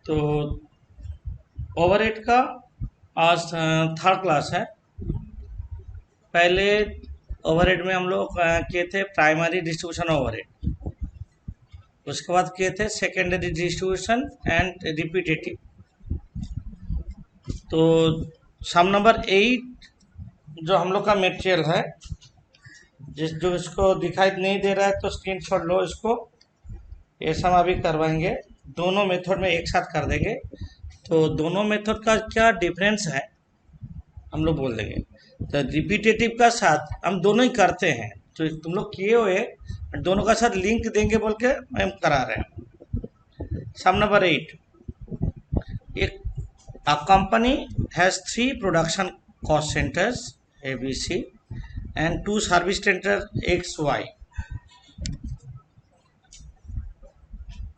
तो ओवरहेड का आज थर्ड क्लास है। पहले ओवरहेड में हम लोग किए थे प्राइमरी डिस्ट्रीब्यूशन ओवरहेड, उसके बाद किए थे सेकेंडरी डिस्ट्रीब्यूशन एंड रिपीटेटिव। तो सम नंबर 8 जो हम लोग का मटेरियल है, जो इसको दिखाई नहीं दे रहा है तो स्क्रीनशॉट लो इसको। ये सब अभी करवाएंगे, दोनों मेथड में एक साथ कर देंगे। तो दोनों मेथड का क्या डिफरेंस है हम लोग बोल देंगे। तो रिपीटेटिव का साथ हम दोनों ही करते हैं, तो तुम लोग किए हुए दोनों का साथ लिंक देंगे बोल के हम करा रहे हैं। सम नंबर 8, एक a company has 3 production cost centers ABC and 2 service center XY।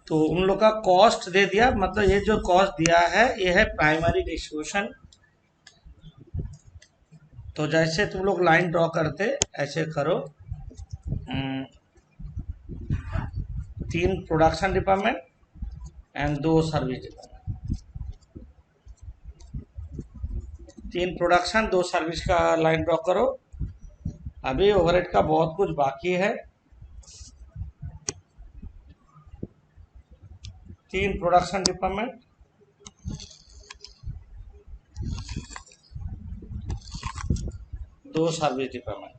तो उन लोग का कॉस्ट दे दिया, मतलब ये जो कॉस्ट दिया है ये है प्राइमरी डिस्ट्रीब्यूशन। तो जैसे तुम लोग लाइन ड्रॉ करते ऐसे करो। 3 production department and 2 service department. 3 production 2 service का लाइन ड्रॉ करो। अभी ओवरहेड का बहुत कुछ बाकी है। 3 production department, 2 service department.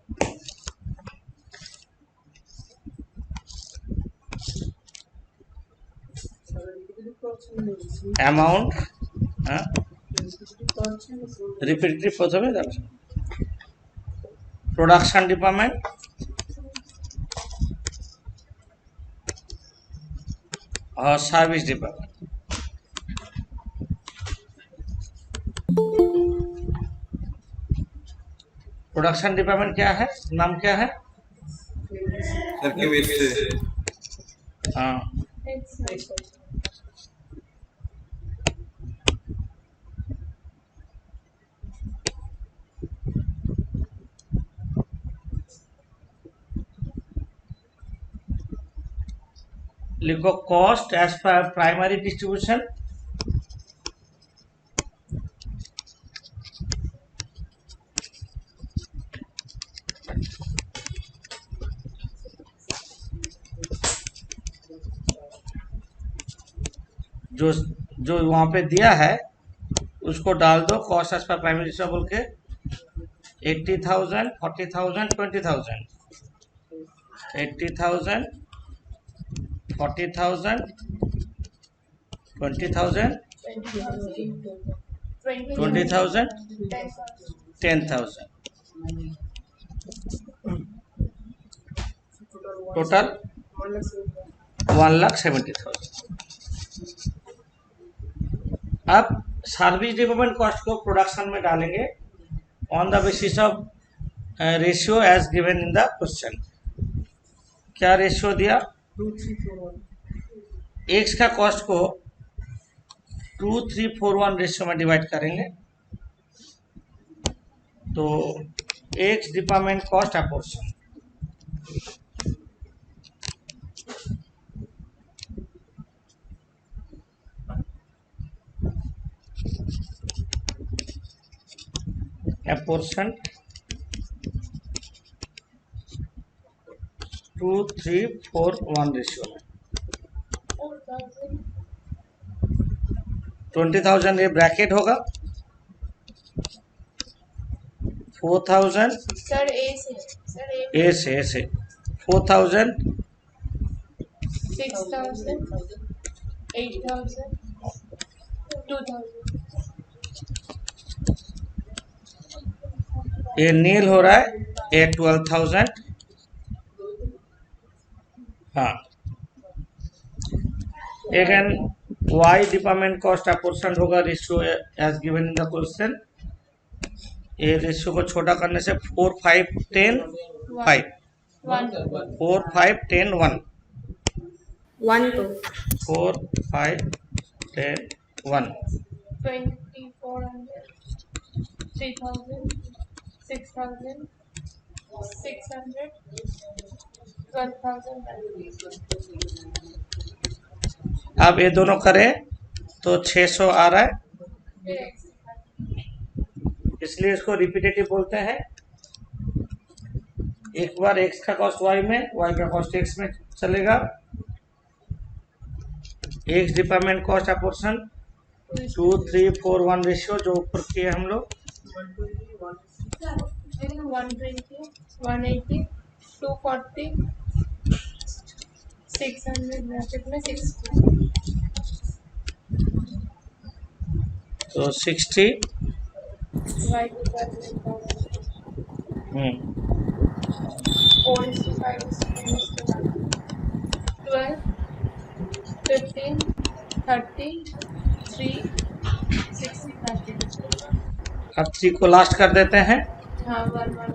Amount repetitive प्रथमे प्रोडक्शन डिपार्टमेंट और सर्विस डिपार्टमेंट। प्रोडक्शन डिपार्टमेंट क्या है, नाम क्या है? हाँ, लिखो cost as per primary distribution जो जो वहां पे दिया है उसको डाल दो। Cost as per primary distribution बोल के 80,000, 40,000, 20,000। 80,000, 40,000, 20,000, 20,000, 10,000। टोटल 1,70,000। अब सर्विस डिपार्टमेंट कॉस्ट को प्रोडक्शन में डालेंगे on the basis of ratio as given in the question. क्या रेशियो दिया? 1 का कॉस्ट को 2,3,4,1 रेशियो में डिवाइड करेंगे। तो X department cost apportion apportion 2,3,4,1 ratio में 20,000 ये ब्रैकेट होगा। 4,000 सर ए से 4,000 6,000 8,000 2,000। ये नील हो रहा है, ये 12,000। हाँ, again Y department cost apportion होगा ratio as given in the question. ये रेशियो को छोटा करने से 4, 5, 10, 5, 4, 5, 10, 1, 4, 5, 10, 1, 2,400 3,000 6,000 600 12,000। अब ये दोनों करें तो 600 आ रहा है, फिर x दिखा। इसलिए इसको रिपीटेटिव बोलते हैं। एक बार x का कॉस्ट y में, y का कॉस्ट x में चलेगा। x department cost apportion 2, 3, 4, 1 ratio जो ऊपर किए हम लोग। 120, 180, 240, 600 ब्रैकेट में 60। तो 60 y डिपार्टमेंट कॉस्ट 4:5:10:1, 12, 15, 30, 3, 60 ब्रैकेट। अब 3 को लास्ट कर देते हैं। हाँ 1 1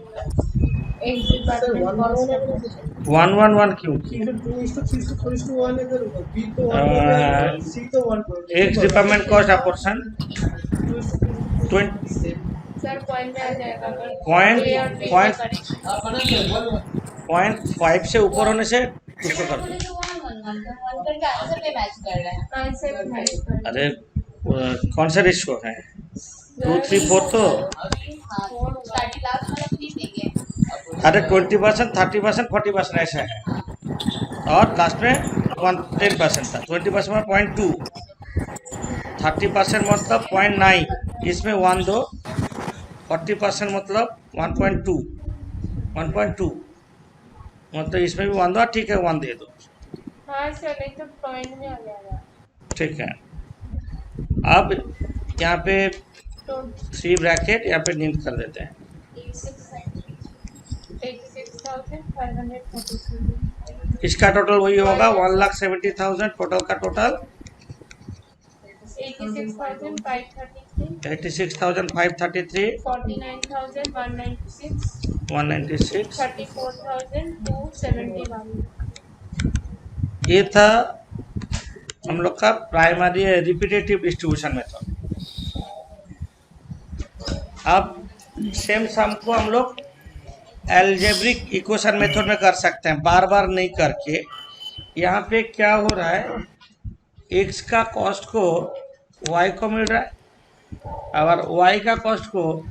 एक डिपार्टमेंट कॉस्ट 111 क्यों? x department cost apportion 20 sir point में आ जाएगा अगर पॉइंट A और B का पॉइंट करेक्ट। 0.5 से ऊपर होने से उसको कर दो। आंसर पे मैच कर रहा है। अरे कौन सा रेशियो है? 2, 3, 4 तो अरे 20%, 30%, 40% ऐसा है, और लास्ट में 10% था। 20% में 0.2, 30% मतलब 0.9, इसमें 1 दो, 40% मतलब 1.2, 1.2 मतलब इसमें भी 1 दो, ठीक है 1 दे दो, हाँ सर नहीं तो पॉइंट में आ जाएगा। ठीक है। अब यहाँ पे तो 3 ब्रैकेट यहाँ पे नीट कर देते हैं। 86,543। इसका टोटल वही होगा 1,70,000 टोटल का टोटल 86,533, 86,533, 49,196, 196। 34,271। ये था हम लोग का प्राइमरी रिपीटेटिव डिस्ट्रीब्यूशन मेथड। अब सेम सम को हम लोग एल्जेब्रिक इक्वेशन मेथड में कर सकते हैं, बार बार नहीं करके। यहाँ पे क्या हो रहा है, x का कॉस्ट को y को मिल रहा है और y का कॉस्ट को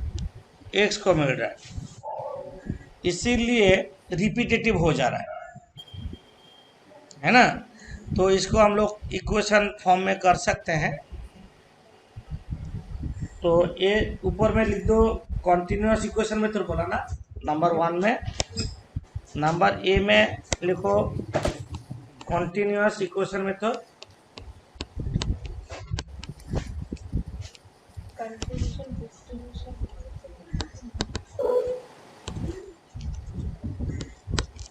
x को मिल रहा है, इसीलिए रिपीटेटिव हो जा रहा है ना। तो इसको हम लोग इक्वेशन फॉर्म में कर सकते हैं। तो ये ऊपर में लिख दो कॉन्टिन्यूअस इक्वेशन मेथड बोला ना, नंबर 1 में। नंबर ए में लिखो continuous equation method,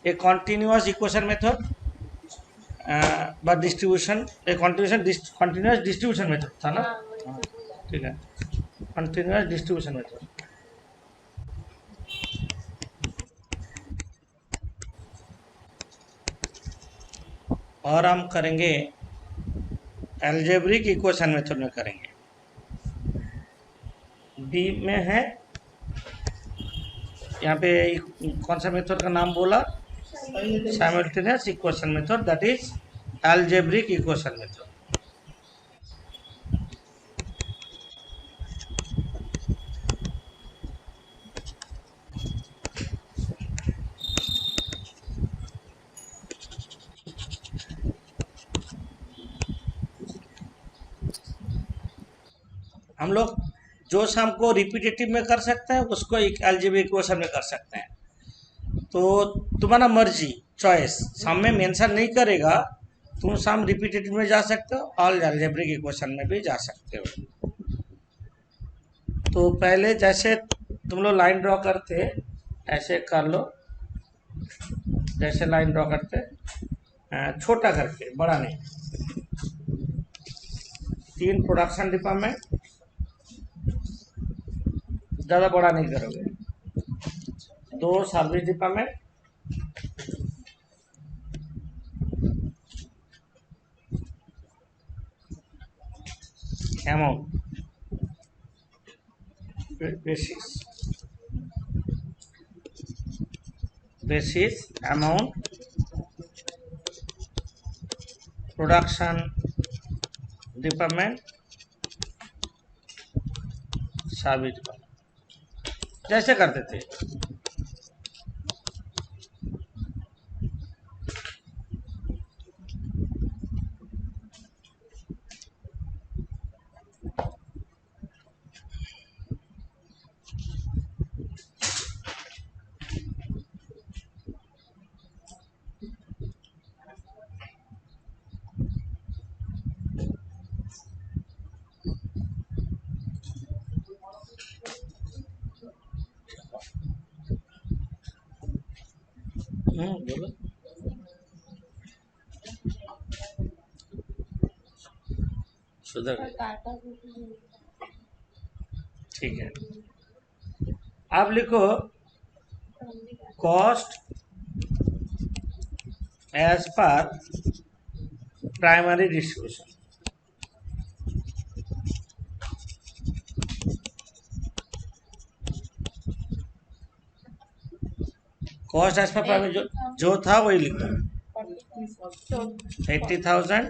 a continuous equation method but distribution a continuous distribution method था ना, ठीक है, continuous distribution method। और हम करेंगे एल्जेब्रिक इक्वेशन मेथड में करेंगे। बी में है, यहाँ पे कौन सा मेथड का नाम बोला? Simultaneous equation method, that is algebraic equation method. हम लोग जो सम को रिपीटेटिव में कर सकते हैं उसको एक एल्जेब्रिक इक्वेशन में कर सकते हैं। तो तुम्हारा मर्जी, चॉइस, सम में मेंशन नहीं करेगा, तुम सम रिपीटेटिव में जा सकते हो और एल्जेब्रिक इक्वेशन में भी जा सकते हो। तो पहले जैसे तुम लोग लाइन ड्रॉ करते ऐसे कर लो, जैसे लाइन ड्रॉ करते छोटा करके, बड़ा नहीं। 3 प्रोडक्शन डिपार्टमेंट, ज़्यादा बड़ा नहीं करोगे। 2 service department, amount basis amount production department साबित जैसे करते थे। बोलो। सुधर गए। ठीक है, आप लिखो cost as per primary distribution. Cost as per primary जो था वही लिखो। 80,000,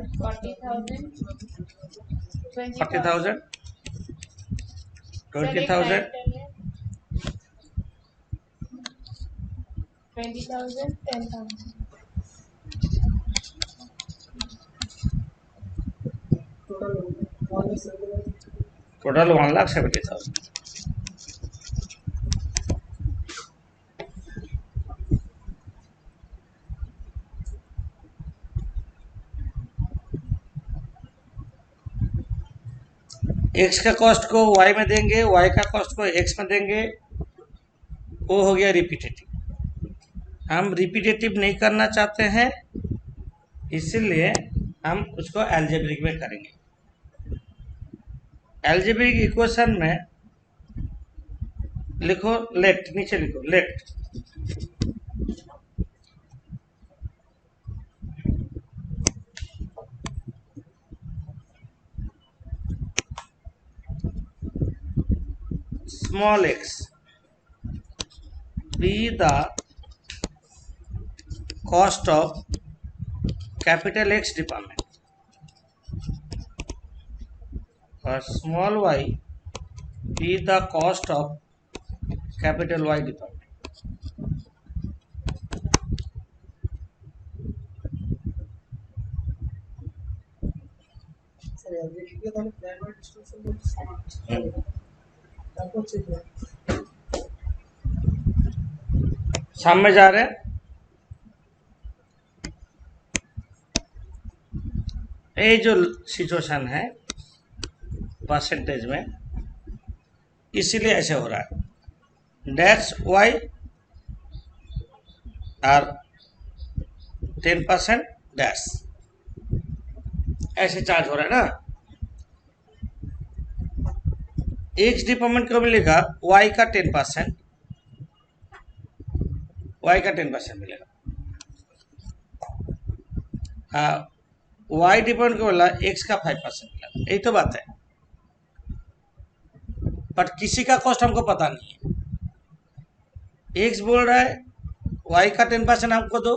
40,000, 20,000, 20,000, 10,000. टोटल 1,70,000। एक्स का कॉस्ट को वाई में देंगे, वाई का कॉस्ट को एक्स में देंगे, वो हो गया रिपीटेटिव। हम रिपीटेटिव नहीं करना चाहते हैं, इसलिए हम उसको एल्जेब्रिक में करेंगे। एल्जेब्रिक इक्वेशन में लिखो लेट, नीचे लिखो late small x be the cost of capital X department or small y be the cost of capital Y department. सामने जा रहे हैं। ये जो सिचुएशन है परसेंटेज में, इसीलिए ऐसे हो रहा है। डेट्स वाई और 10% डैश ऐसे चार्ज हो रहा है ना। एक्स डिपार्टमेंट को मिलेगा वाई का 10%, वाई का 10% मिलेगा। वाई डिपार्टमेंट को बोला एक्स का 5% मिलेगा। यही तो बात है, बट किसी का कॉस्ट हमको पता नहीं है। एक्स बोल रहा है वाई का 10% हमको दो,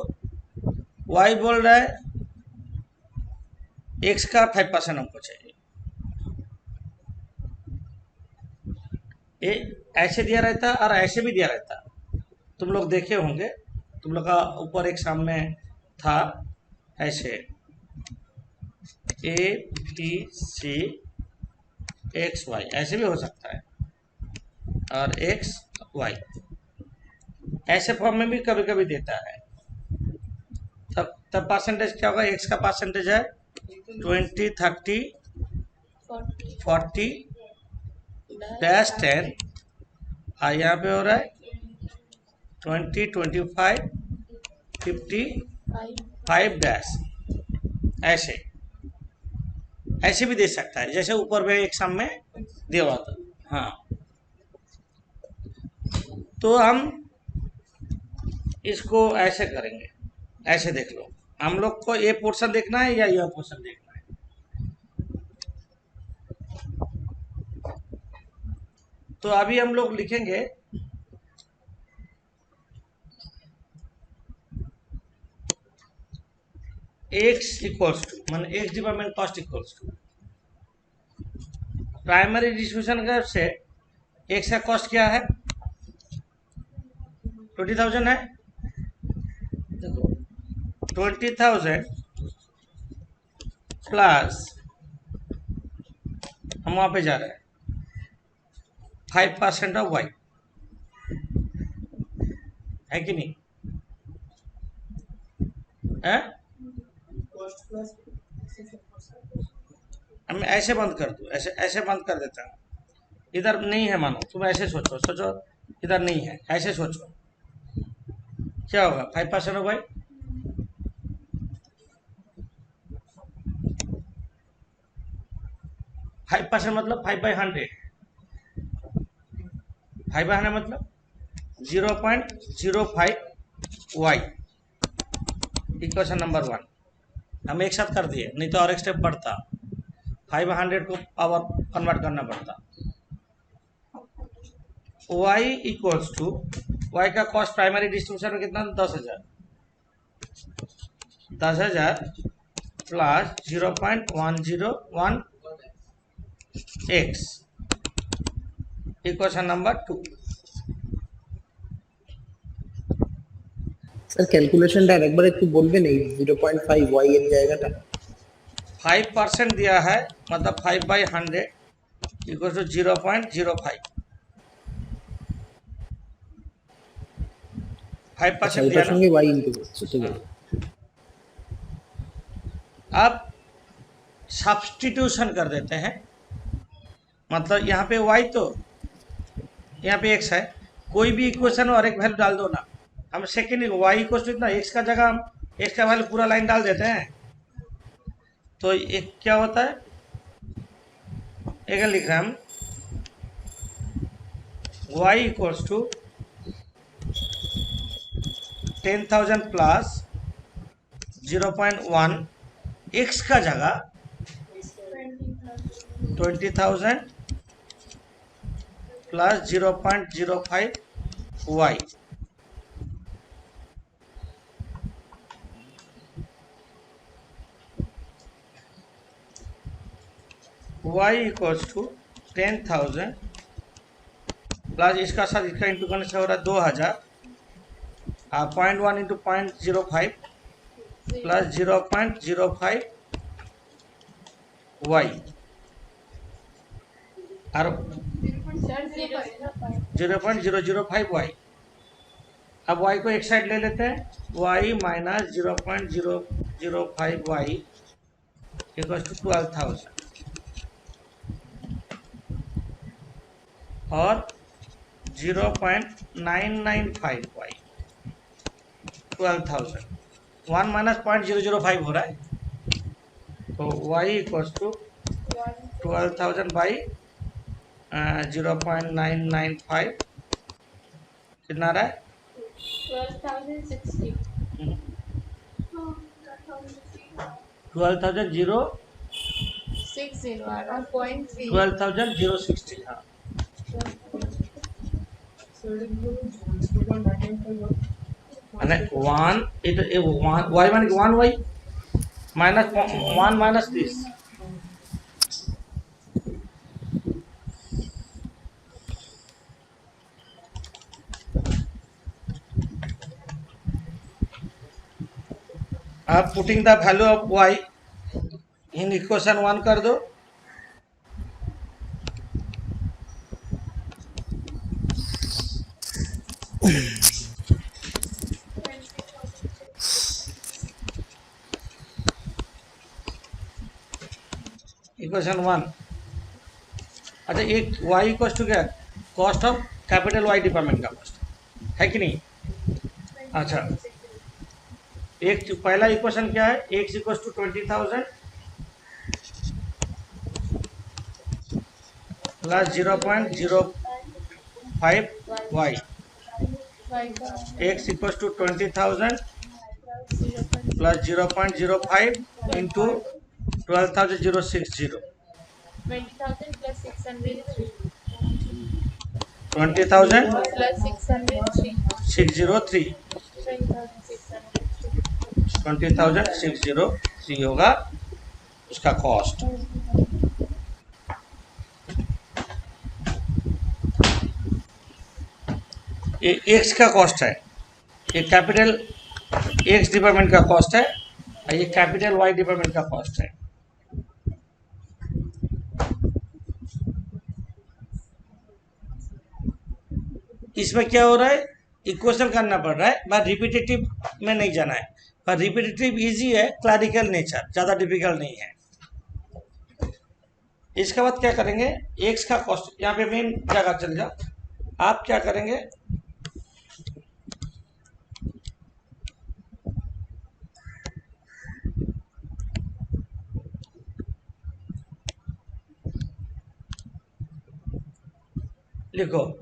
वाई बोल रहा है एक्स का 5% हमको चाहिए। ये ऐसे दिया रहता और ऐसे भी दिया रहता। तुम लोग देखे होंगे, तुम लोग का ऊपर एक सामने था ऐसे A B C X Y, ऐसे भी हो सकता है, और एक्स वाई ऐसे फॉर्म में भी कभी कभी देता है। तब परसेंटेज क्या होगा? एक्स का परसेंटेज है 20, 30, 40 डैश 10, और यहाँ पे हो रहा है 20, 25, 55 डैश। ऐसे ऐसे भी दे सकता है, जैसे ऊपर में एक सामने दिया हुआ था। हाँ, तो हम इसको ऐसे करेंगे। ऐसे देख लो, हम लोग को ये पोर्शन देखना है या यह पोर्शन देखना है? तो अभी हम लोग लिखेंगे एक्स इक्वल्स टू, मान X department cost equals to primary distribution curve से एक्स का कॉस्ट क्या है 20,000 है। देखो 20,000 प्लस हम वहां पे जा रहे हैं 5% ऑफ वाई, है कि नहीं है? मैं ऐसे बंद कर दूं, ऐसे ऐसे बंद कर देता हूँ। इधर नहीं है मानो, तुम ऐसे सोचो, सोचो इधर नहीं है, ऐसे सोचो क्या होगा 5% ऑफ वाई। 5% मतलब 5/100, 5/100 मतलब 0.05 वाई, इक्वेशन नंबर 1 हम एक साथ कर दिए, नहीं तो और एक स्टेप बढ़ता, 500 को पावर कन्वर्ट करना पड़ता। y इक्वल्स टू, y का कॉस्ट प्राइमरी डिस्ट्रीब्यूशन में कितना 10,000, 10,000 plus 0.101 x, equation number 2। Sir ক্যালকুলেশনটা আরেকবার একটু বলবেন, এই 0.5 ওয়াই এর জায়গাটা। 5% दिया है मतलब 5/100 इक्वल टू 0.05, 5% दिया ওটার ना। সঙ্গে ওয়াই ইনটু করছে, ঠিক আছে। अब सब्स्टिट्यूशन कर देते हैं, मतलब यहाँ पे y तो यहाँ पे x है, कोई भी इक्वेशन और एक वैल्यू डाल दो ना, हम सेकेंड y इक्वल टू इतना, x का जगह हम x का वैल्यू पूरा लाइन डाल देते हैं, तो एक क्या होता है, एक लिख रहे हैं हम y equals to 10,000 plus 0.1, x का जगह 20,000 plus 0.05 y, y equals to 10,000 plus इसका साथ इसका इंटू करने से हो रहा है 2,000, 0.1 इंटू 0.05 प्लस 0.05 y और 0.005 y। अब y को एक साइड ले लेते हैं, y minus 0.005 y equal to 12,000 और 0.995 y, 12,000, 1 माइनस 0.005 हो रहा है, तो y इक्वल्स टू 12,000 बाई 0.995 कितना रहा है 12,060 60 और 0.3 12,060, हाँ वन इट वाई मान 1 वाई माइनस 1 माइनस दिस, आप putting the value of y in equation 1 कर दो, इक्वेशन 1। अच्छा एक y इक्वल टू क्या, cost of capital y department का कॉस्ट है कि नहीं। अच्छा एक पहला इक्वेशन क्या है, x equal to 20,000 plus 0.05 y, x equal to 20,000 plus 0.05 into 12,060, 20,000 plus 603 20,000 plus 603 603 20,603 होगा उसका कॉस्ट। ये एक्स का कॉस्ट है, ये कैपिटल एक्स डिपार्टमेंट का कॉस्ट है और ये कैपिटल वाई डिपार्टमेंट का कॉस्ट है। इसमें क्या हो रहा है, इक्वेशन करना पड़ रहा है, बट रिपीटेटिव में नहीं जाना है। पर रिपीटेटिव इजी है, क्लरिकल नेचर, ज़्यादा डिफिकल्ट नहीं है। इसके बाद क्या करेंगे, एक्स का कॉस्ट यहाँ पे मेन जगह चल जाओ। आप क्या करेंगे, लिखो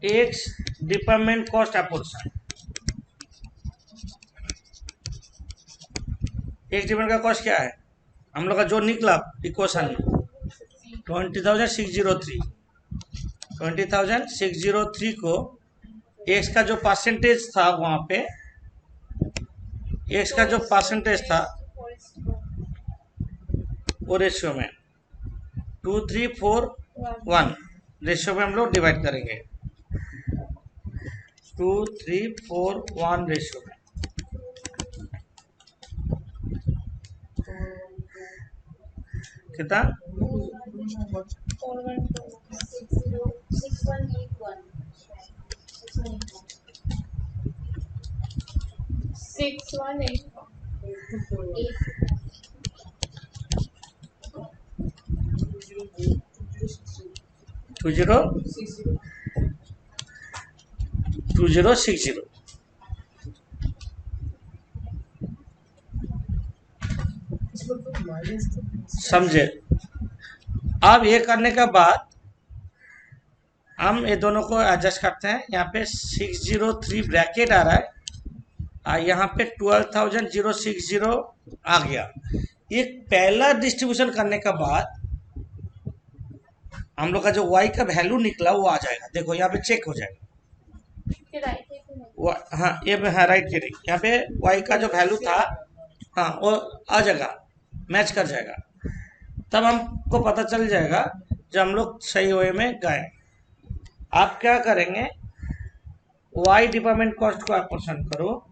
x department cost apportion. X department का कॉस्ट क्या है, हम लोग का जो निकला इक्वेशन में 20,603 20,603 को एक्स का जो परसेंटेज था वहाँ पे, एक्स का जो परसेंटेज था वो रेशियो में 2341 रेशियो में हम लोग डिवाइड करेंगे, 2341 रेशियो में। कितना, 2060। समझे। अब ये करने के बाद हम ये दोनों को एडजस्ट करते हैं। यहाँ पे 603 ब्रैकेट आ रहा है और यहाँ पे 12,060 आ गया। ये पहला डिस्ट्रीब्यूशन करने के बाद हम लोग का जो y का वैल्यू निकला वो आ जाएगा। देखो यहाँ पे चेक हो जाएगा। हाँ ये हाँ राइट के नहीं, यहाँ पे y का जो वैल्यू था हाँ वो आ जाएगा, मैच कर जाएगा। तब हमको पता चल जाएगा जब हम लोग सही वे में गए। आप क्या करेंगे, y डिपार्टमेंट कॉस्ट को अपोर्शन करो।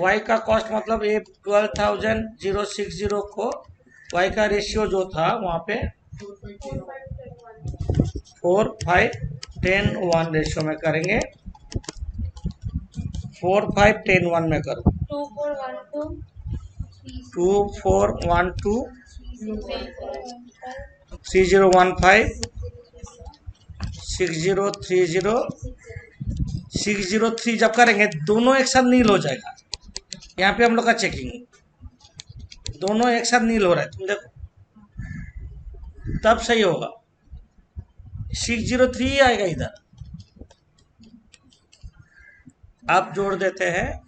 y का कॉस्ट मतलब ये 12,060 को y का रेशियो जो था वहाँ पे 4, 5, 10, 1 रेशियो में करेंगे। 4, 5, 10, 1 में करो। 2412 3015 6030 603 जब करेंगे दोनों एक साथ नील हो जाएगा। यहाँ पे हम लोग का चेकिंग दोनों एक साथ नील हो रहा है, तुम देखो तब सही होगा। 603 ही आएगा इधर, आप जोड़ देते हैं।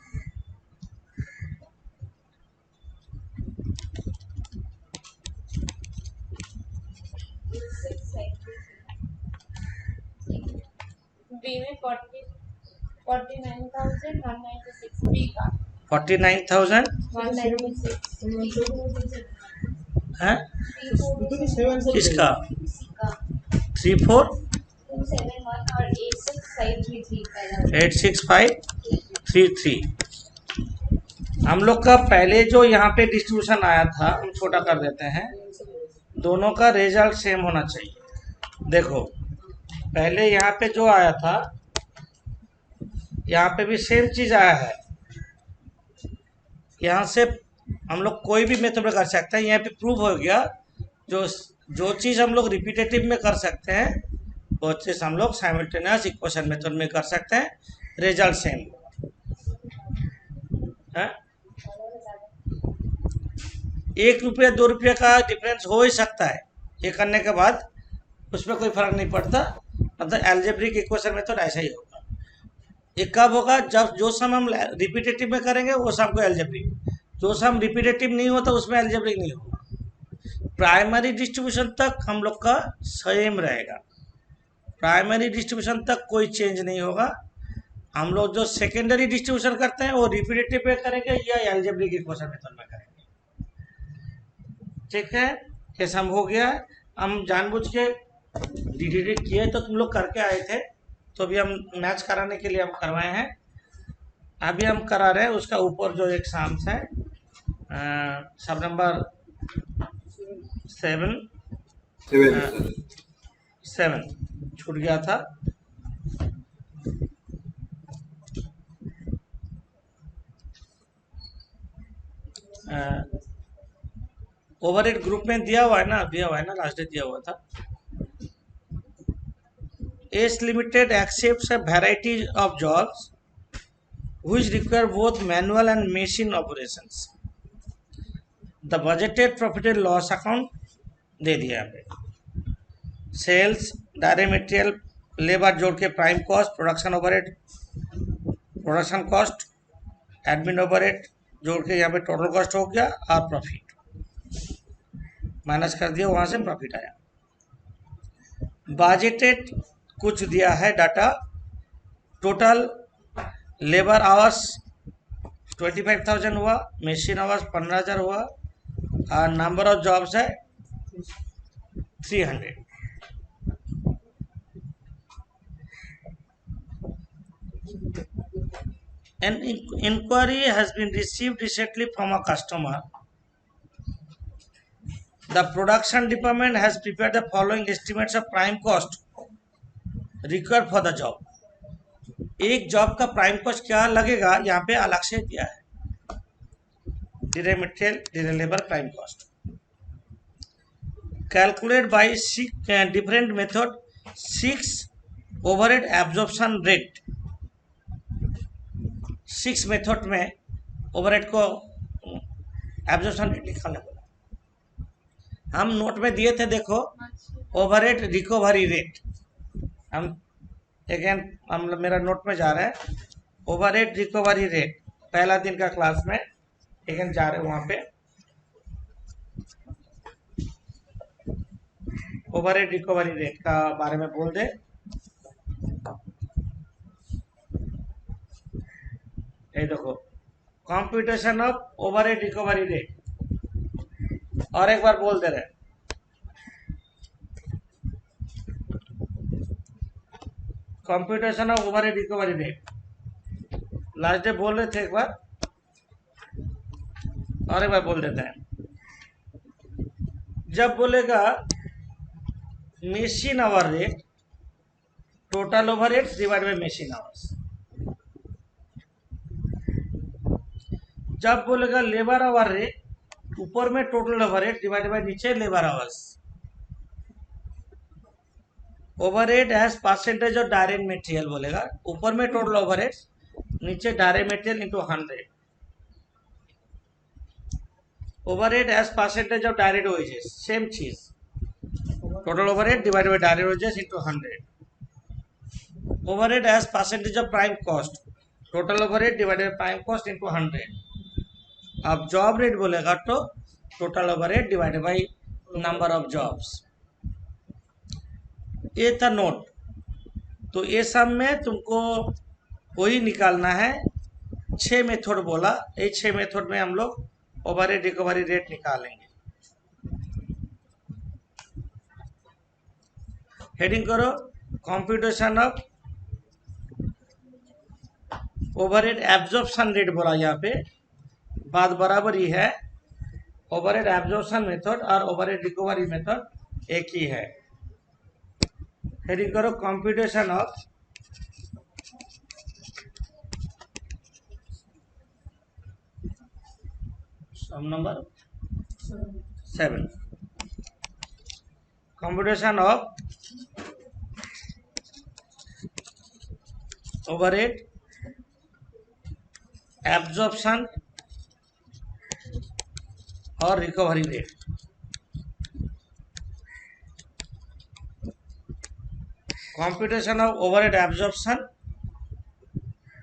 बी में 49,196 बी का 49,196 है किसका, 271 और 86533। हम लोग का पहले जो यहाँ पे डिस्ट्रीब्यूशन आया था हम छोटा कर देते हैं, दोनों का रिजल्ट सेम होना चाहिए। देखो पहले यहाँ पे जो आया था यहाँ पे भी सेम चीज आया है। यहाँ से हम लोग कोई भी मेथड में कर सकते हैं। यहाँ पे प्रूव हो गया जो चीज हम लोग रिपीटेटिव में कर सकते हैं वो चीज हम लोग साइमल्टेनियस इक्वेशन मेथड में कर सकते हैं, रिजल्ट सेम है। 1 रुपया 2 रुपये का डिफरेंस हो ही सकता है, ये करने के बाद उसमें कोई फर्क नहीं पड़ता। मतलब एल्जेब्रिक इक्वेशन मेथड ऐसा ही होगा। ये कब होगा, जब जो सम हम रिपीटेटिव में करेंगे वो सम को एल्जेब्रिक, जो सम रिपीटेटिव नहीं होता उसमें एल्जेब्रिक नहीं होगा। प्राइमरी डिस्ट्रीब्यूशन तक हम लोग का सेम रहेगा, प्राइमरी डिस्ट्रीब्यूशन तक कोई चेंज नहीं होगा। हम लोग जो सेकेंडरी डिस्ट्रीब्यूशन करते हैं वो रिपीटेटिव में करेंगे या एल्जेब्रिक इक्वेशन मेथड में करेंगे। ठीक है, ये सम हो गया। हम जानबूझ के डिटेक्ट किए तो तुम लोग करके आए थे, तो अभी हम मैच कराने के लिए हम करवाए हैं। अभी हम करा रहे हैं उसका ऊपर जो एग्जाम्स है, सब नंबर 7 छूट गया था। ओवरहेड ग्रुप में दिया हुआ है ना, लास्ट डे दिया हुआ था। S limited accepts a variety of jobs which require both manual and machine operations. The budgeted profit and loss account दे दिया यहाँ पे। सेल्स, डायरेक्ट मटेरियल, लेबर जोड़ के prime cost, production overhead, production cost, admin overhead जोड़ के यहाँ पे total cost हो गया और प्रॉफिट माइनस कर दिया, वहां से प्रॉफिट आया। बजटेड कुछ दिया है डाटा, टोटल लेबर आवर्स 25,000 हुआ, मशीन आवर्स 15,000 हुआ और नंबर ऑफ जॉब्स है 300। An inquiry has been received recently from a customer. The production department has prepared the following estimates of prime cost required for the job. एक job का prime cost क्या लगेगा यहाँ पे अलग से दिया है, direct material, direct labour, prime cost. Calculate by different method 6 overhead absorption rate. 6 method में ओवरहेड को एब्जॉर्प्शन रेट निकालना बोला। हम नोट में दिए थे, देखो ओवरहेड रिकवरी रेट। हम मेरा नोट में जा रहा है ओवरहेड रिकवरी रेट, पहला दिन का क्लास में अगेन जा रहे वहां पे ओवरहेड रिकवरी रेट का बारे में बोल दे। ये देखो computation of overhead recovery rate, और एक बार बोल दे रहे computation of overhead recovery rate. Last day बोल रहे थे एक बार, और एक बार बोल देते हैं। जब बोलेगा machine hour rate, total overhead divide by machine hours. जब बोलेगा लेबर आवर रेट, ऊपर में टोटल ओवरहेड डिवाइड बाय नीचे labour hours. Overhead as percentage of direct material बोलेगा, ऊपर में टोटल ओवरहेड, नीचे direct material into 100। Overhead as percentage of direct wages, same चीज, total overhead divide by direct wages into 100। Overhead as percentage of prime cost, total overhead divide by prime cost into 100। अब job rate बोलेगा तो total overhead divide by number of jobs. ये था note. तो ये सब में तुमको वही निकालना है। 6 मेथड बोला, ये 6 मेथड में हम लोग ओवरहेड रिकवरी रेट निकालेंगे। हेडिंग करो computation of overhead absorption rate बोला, यहाँ पे बात बराबर ही है। ओवरहेड एब्जॉर्प्शन मेथड और ओवरहेड रिकवरी मेथड एक ही है। हेडिंग करो computation of sum number 7, computation of overhead absorption और recovery rate. Computation of overhead absorption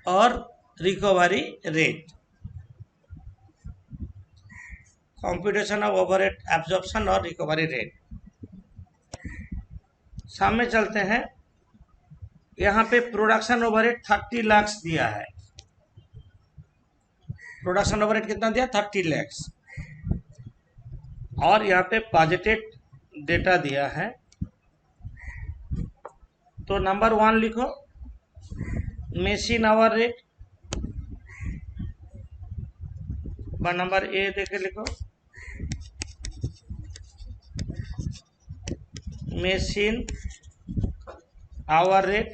और recovery rate. Computation of overhead absorption और रिकवरी रेट। सामने चलते हैं। यहाँ पे प्रोडक्शन ओवरहेड 30 लाख दिया है। प्रोडक्शन ओवरहेड कितना दिया? 30 लाख। और यहाँ पे बजटेड डेटा दिया है। तो नंबर 1 लिखो, machine hour rate বা নাম্বার এ দেখে লিখো machine hour rate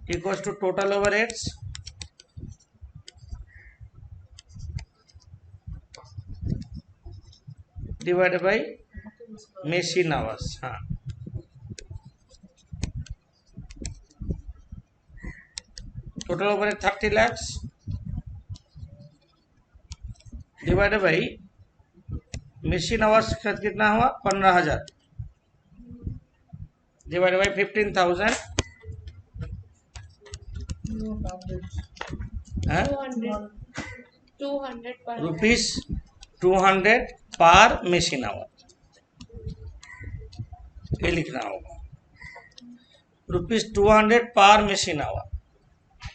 equals to total overheads divided by machine hours. हाँ total overhead 30 lakhs divided by machine hours का कितना हुआ 15,000 divided by 15,000 200 per rupees 200 पर machine hour ये लिखना होगा rupees 200 पर machine hour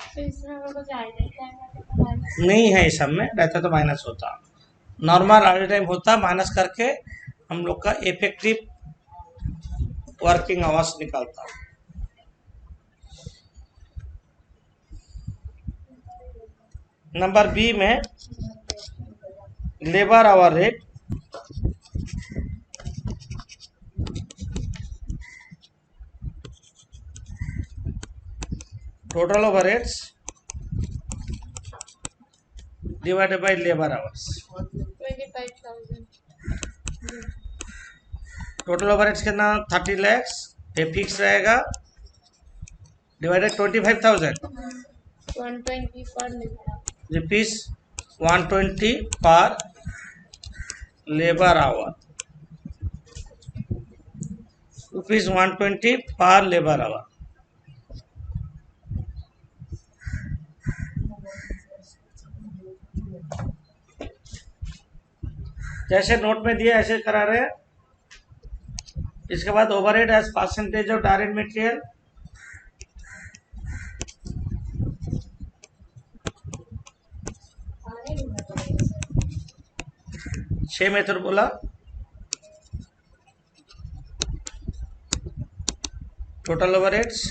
तो इसमें अगर कुछ आइडिया टाइम नहीं है इस सब में रहता तो माइनस होता नॉर्मल आइडल टाइम होता माइनस करके हम लोग का इफेक्टिव वर्किंग आवर्स निकलता नंबर बी में labour hour rate total overheads divided by labour hours 25,000 total overheads कितना 30 लैक्स ये फिक्स रहेगा डिवाइडेड 25,000 120 पर लेबर रुपीस 120 पर लेबर आवर रुपीस 120 पर लेबर आवर जैसे नोट में दिया ऐसे करा रहे हैं इसके बाद overhead as percentage of direct material छह मेथड बोला total overheads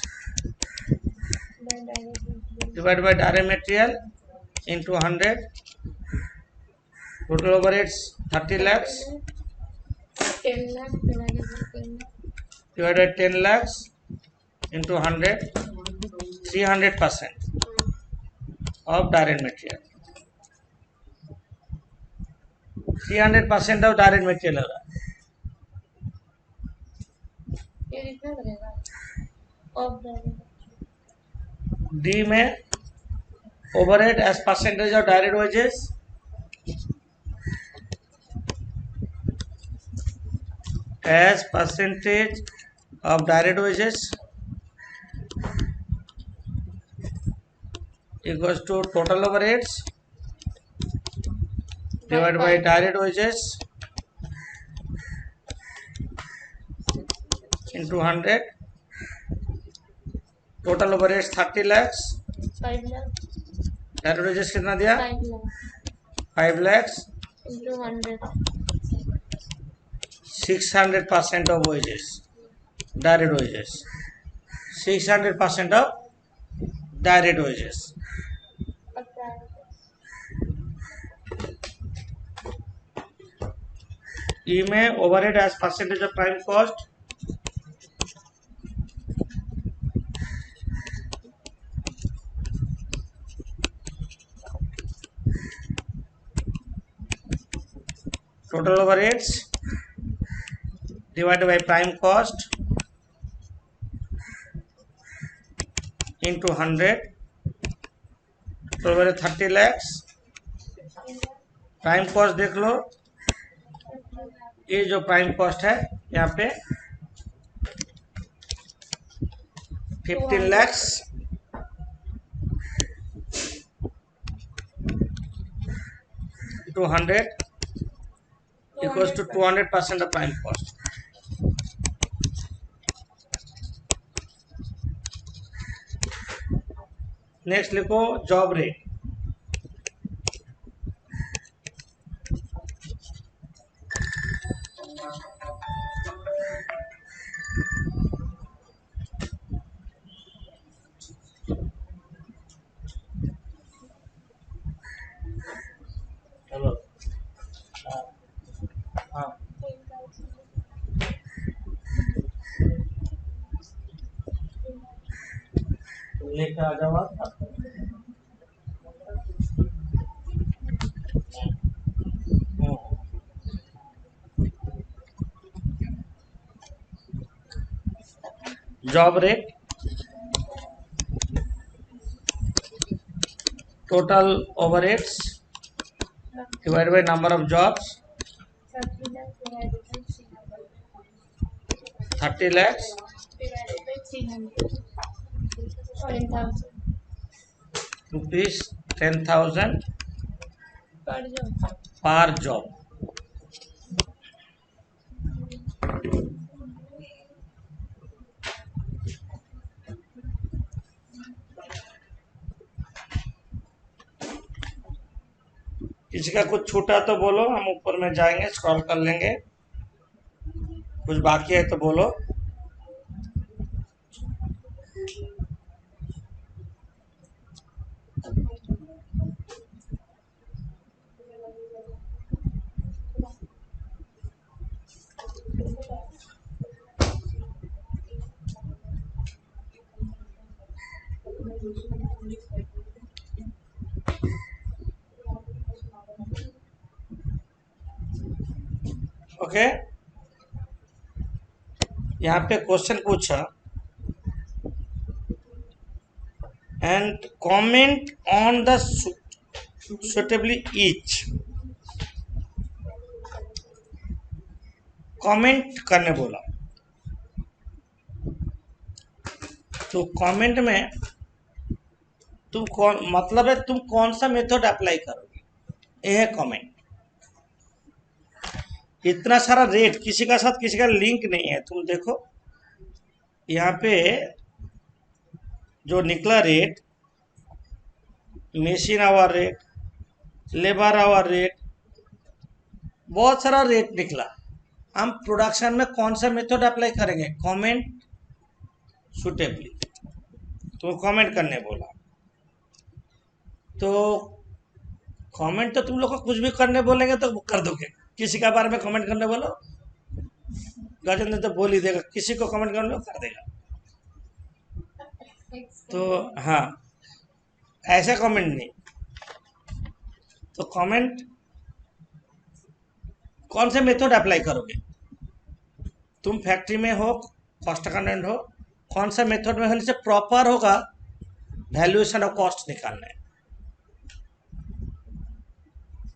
divide by direct material into 100 total overheads 30 lakhs 10 lakh divided by 10 lakhs into 100 300% of direct material 300% of direct material होगा ये कितना करेगा ऑफ डायरेक्ट डी में overhead as percentage of direct wages as percentage of direct wages equals to total overheads divided by direct wages into 100 total overheads 30 lakhs 5 lakh direct wages कितना दिया 5 lakh 5 lakhs into 100 600% of wages direct wages 600% of direct wages E में overhead as percentage of prime cost total overheads divided by prime cost into 100 तो 30 lakhs prime cost देख लो ये जो prime cost है यहाँ पे 15 lakhs to 100 equals to 200% of prime cost next लिखो job rate लेके आ जाओ आप। Job rate, total overheads divided by number of jobs, 30 lakhs divided by 300. 10,000 rupees 10,000 per job. per job. किसी का कुछ छूटा तो बोलो, हम ऊपर में जाएंगे, स्क्रॉल कर लेंगे। कुछ बाकी है तो बोलो। ओके, यहाँ पे क्वेश्चन पूछा, and comment on the suitably each. Comment करने बोला, तो कमेंट में तुम कौन, मतलब है तुम कौन सा मेथड अप्लाई करोगे, ये है कमेंट। इतना सारा रेट, किसी का साथ किसी का लिंक नहीं है। तुम देखो यहाँ पे जो निकला rate, machine hour rate, labour hour rate, बहुत सारा रेट निकला। हम प्रोडक्शन में कौन सा मेथड अप्लाई करेंगे, कमेंट सुटेबली। तो कमेंट करने बोला, तो कमेंट तो तुम लोग को कुछ भी करने बोलेंगे तो कर दोगे। किसी का बारे में कमेंट करने बोलो, गजेंद्र तो बोल ही देगा, किसी को कमेंट करने लो कर देगा। तो हाँ, ऐसा कमेंट नहीं। तो कमेंट कौन से मेथड अप्लाई करोगे, तुम फैक्ट्री में हो, कॉस्ट अकाउंटेंट हो, कौन सा मेथड में होने से प्रॉपर होगा वैल्यूएशन ऑफ कॉस्ट निकालना है।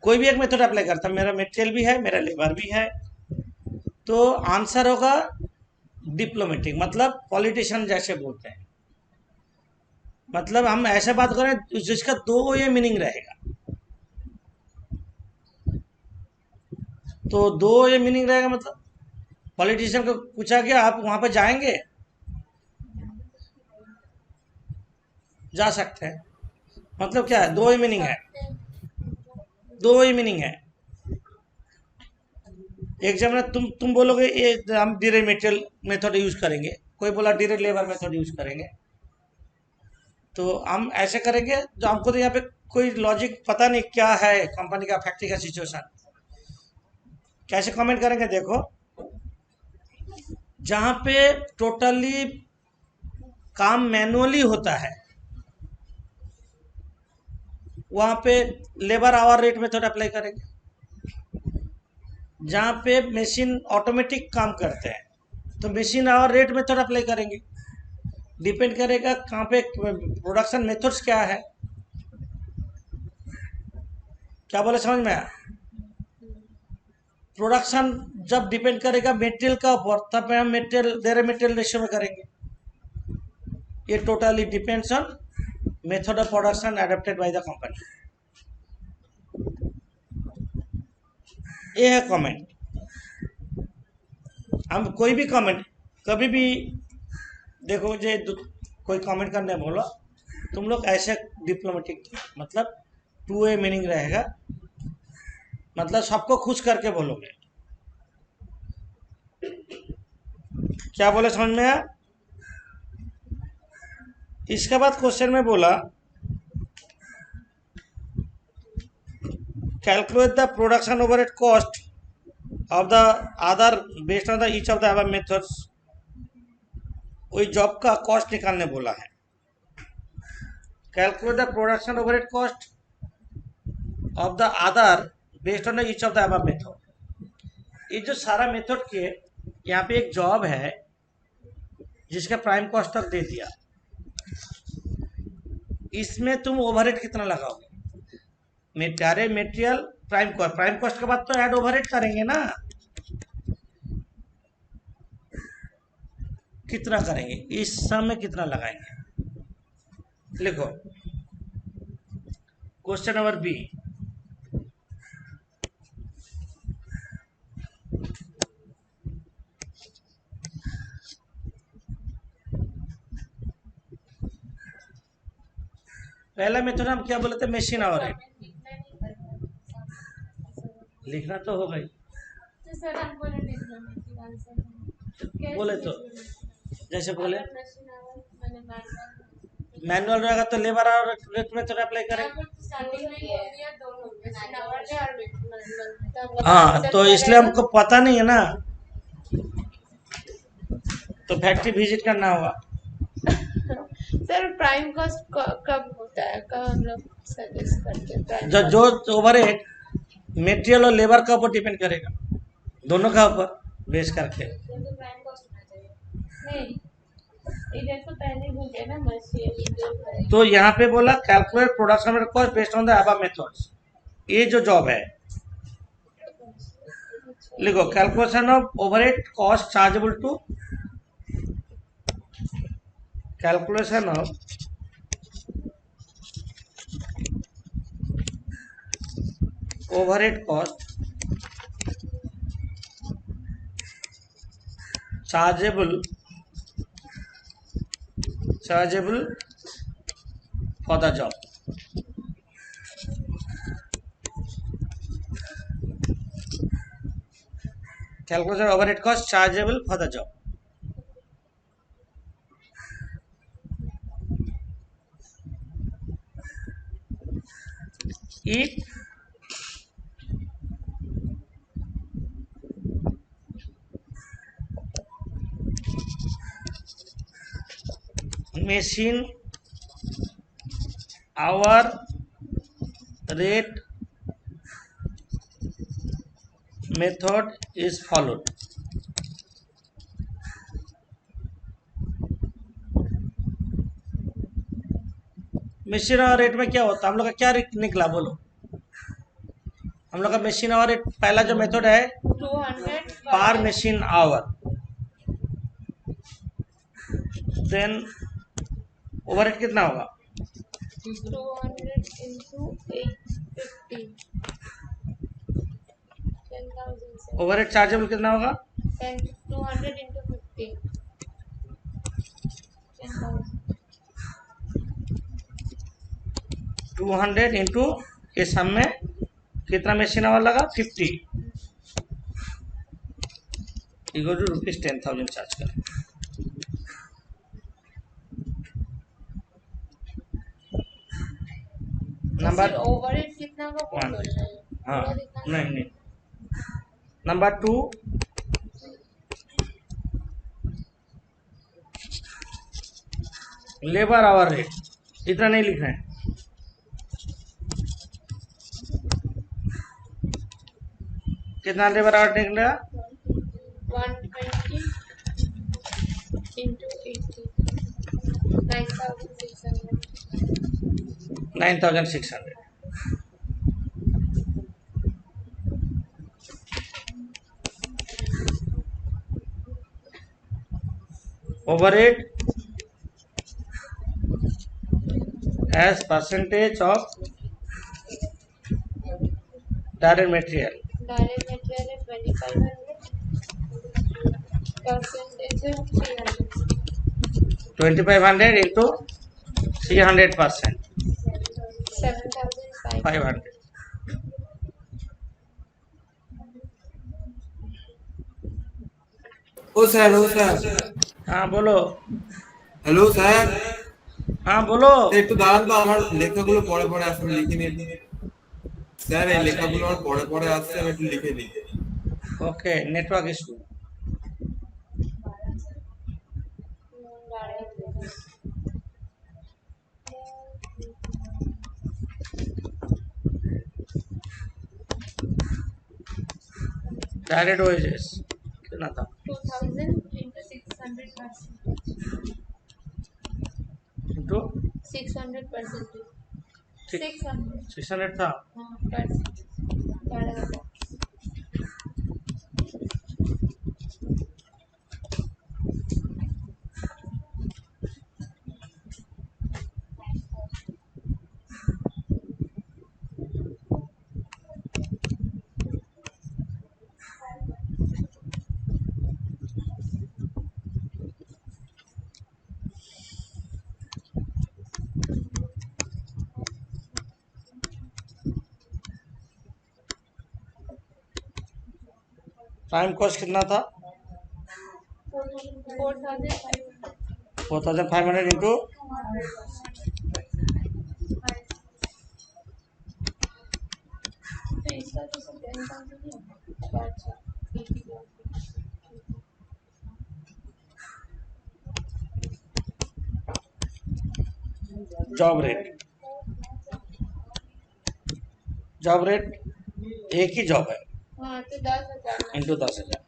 कोई भी एक मेथड अप्लाई करता, मेरा मटेरियल भी है, मेरा लेबर भी है, तो आंसर होगा डिप्लोमेटिक, मतलब पॉलिटिशियन जैसे बोलते हैं। मतलब हम ऐसे बात करें जिसका दो ये मीनिंग रहेगा, तो दो ये मीनिंग रहेगा। मतलब पॉलिटिशियन को पूछा गया, आप वहां पर जाएंगे, जा सकते हैं, मतलब क्या है, दो ही मीनिंग है, दो ही मीनिंग है। एग्जाम तुम बोलोगे ये हम डायरेक्ट मटेरियल मेथड यूज करेंगे, कोई बोला डायरेक्ट लेबर मेथड यूज करेंगे, तो हम ऐसे करेंगे जो हमको तो यहाँ पे कोई लॉजिक पता नहीं क्या है, कंपनी का फैक्ट्री का सिचुएशन कैसे कमेंट करेंगे। देखो जहाँ पे टोटली काम मैनुअली होता है, वहां पे labour hour rate method apply करेंगे। जहाँ पे मशीन ऑटोमेटिक काम करते हैं तो machine hour rate method apply करेंगे। डिपेंड करेगा कहाँ पे प्रोडक्शन मेथड्स क्या है। क्या बोले, समझ में आया? प्रोडक्शन जब डिपेंड करेगा मटेरियल का ऊपर, तब हम मटेरियल दे रहे मटेरियल रेशियो में करेंगे। ये totally depends on method of production adapted by the company. ये है कमेंट। हम कोई भी कमेंट कभी भी देखो, जे कोई कमेंट करने बोलो, तुम लोग ऐसे डिप्लोमेटिक, मतलब टू वे मीनिंग रहेगा, मतलब सबको खुश करके बोलोगे। क्या बोले, समझ में आया? इसके बाद क्वेश्चन में बोला, calculate the production overhead cost of the other based on the each of the above methods. वही जॉब का कॉस्ट निकालने बोला है। Calculate the production overhead cost of the other based on each of the above method. ये जो सारा method के यहाँ पे एक जॉब है जिसका प्राइम कॉस्ट तक दे दिया, इसमें तुम ओवरहेड कितना लगाओगे? प्यारे मेटेरियल प्राइम कॉस्ट के बाद तो ऐड ओवरहेड करेंगे ना, कितना करेंगे? इस सम में कितना लगाएंगे? लिखो क्वेश्चन नंबर बी। पहला मेथड हम क्या बोले थे? Machine hour rate. लिखना तो होगा ही, तो सर हमको लिखना आंसर बोले तो जैसे बोले मशीन आवर मैंने बार मैनुअल रहेगा तो लेबर आवर रेट में तो अप्लाई करेंगे। स्टार्टिंग में बोल दिया दोनों मशीन आवर है और मैनुअल। हाँ, तो इसलिए हमको पता नहीं है ना, तो फैक्ट्री विजिट करना होगा। सर प्राइम कॉस्ट कब होता है, कब हम लोग सजेस्ट करते हैं प्राइम जो जो ओवरहेड मटेरियल और लेबर का ऊपर डिपेंड करेगा, दोनों का ऊपर बेस करके। तो प्राइम कॉस्ट होना चाहिए नहीं, इधर तो पहले भूल गए ना मशीन। तो यहाँ पे बोला calculate production cost based on the above methods, ये जो जॉब है लिखो calculation of overhead cost chargeable to, calculation of overhead cost chargeable for the job. Calculation overhead cost chargeable for the job. If machine hour rate method is followed, machine hour rate में क्या होता है? हम लोग का क्या निकला बोलो? हम लोग का मशीन आवर रेट पहला जो मेथड है 200 पर मशीन आवर, देन ओवरहेड कितना होगा? 200 into 850 10,000 ओवरहेड चार्जेबल कितना होगा? 200 into 50 10,000 200 इंटू के सम में कितना मशीन आवर लगा? 50 इक्वल टू ₹10,000 चार्ज करें। नंबर ओवरहेड कितना का वन, बोल रहे हैं? हाँ पूरा दिखाना है। नहीं, नंबर 2 लेबर आवर रेट, इतना नहीं लिखना है। कितना लेबर आवर निकलेगा? 120 into 80 9,600 9,600। Overhead as percentage of direct material, direct material is 2,500 percentage is 300 2500 into 300%, 7,500 500। O sir हाँ बोलो। হ্যালো স্যার हाँ बोलो। একটু দাঁড়ান তো, আমার লেখাগুলো পড়ে পড়ে আসছে, আমি লিখে নিই। স্যার এই লেখাগুলো আমার পড়ে পড়ে আসছে, আমি একটু লিখে নিই। Okay, network issue. direct direct wages कितना था 2000 into 600%. इंटू 600%. ठीक 600. 600 था हाँ, %. प्राइम कॉस्ट कितना था 4500. 4500 इंटू तो इसका तो सब 10,000 ही है. अच्छा, एक ही बात. जॉब रेट एक ही जॉब है हाँ, तो 10,000. इंटू 10,000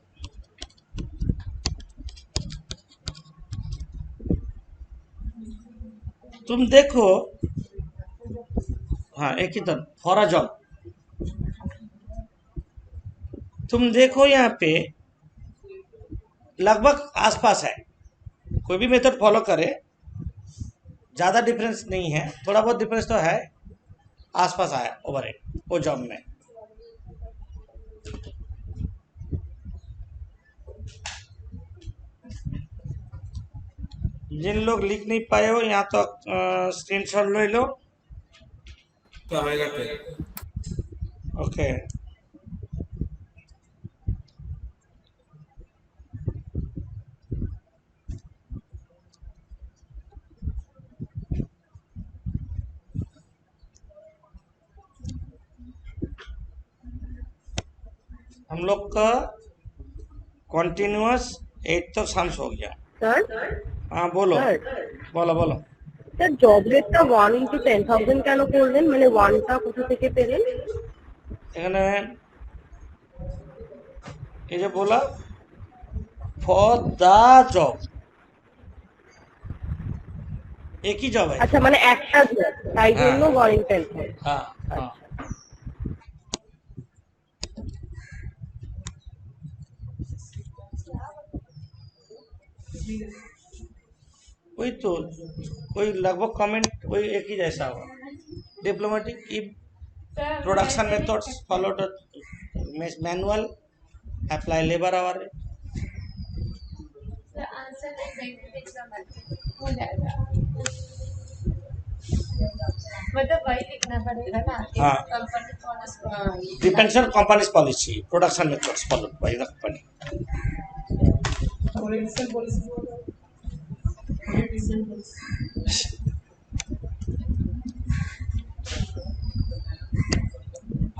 तुम देखो हाँ एक ही तरह फॉर अ जॉब तुम देखो यहाँ पे लगभग आसपास है कोई भी मेथड फॉलो करे ज़्यादा डिफरेंस नहीं है थोड़ा बहुत डिफरेंस तो है आसपास आया ओवर हेड वो जॉब में जिन लोग लिख नहीं पाए हो यहाँ तो स्क्रीनशॉट ले लो तो आएगा फिर ओके हम लोग का कॉन्टिन्यूअस 8 तक शांत हो गया सर हाँ बोलो बोलो बोलो স্যার জব রেটটা 1 into 10,000 কেন করলেন, মানে 1টা কোথা থেকে পেলেন? এখানে এই যে बोला फॉर द जॉब एक ही जॉब है আচ্ছা, মানে একটা job, তাই জন্য 1 into 10,000। हाँ हाँ वही तो वही लगभग कमेंट वही एक ही जैसा हुआ diplomatic if production methods followed manual apply labour our तो आंसर नेगेटिव एग्जाम हो जाएगा. मतलब वही लिखना पड़ेगा ना. हाँ। Company policy. Depends on companies policy production methods followed by the company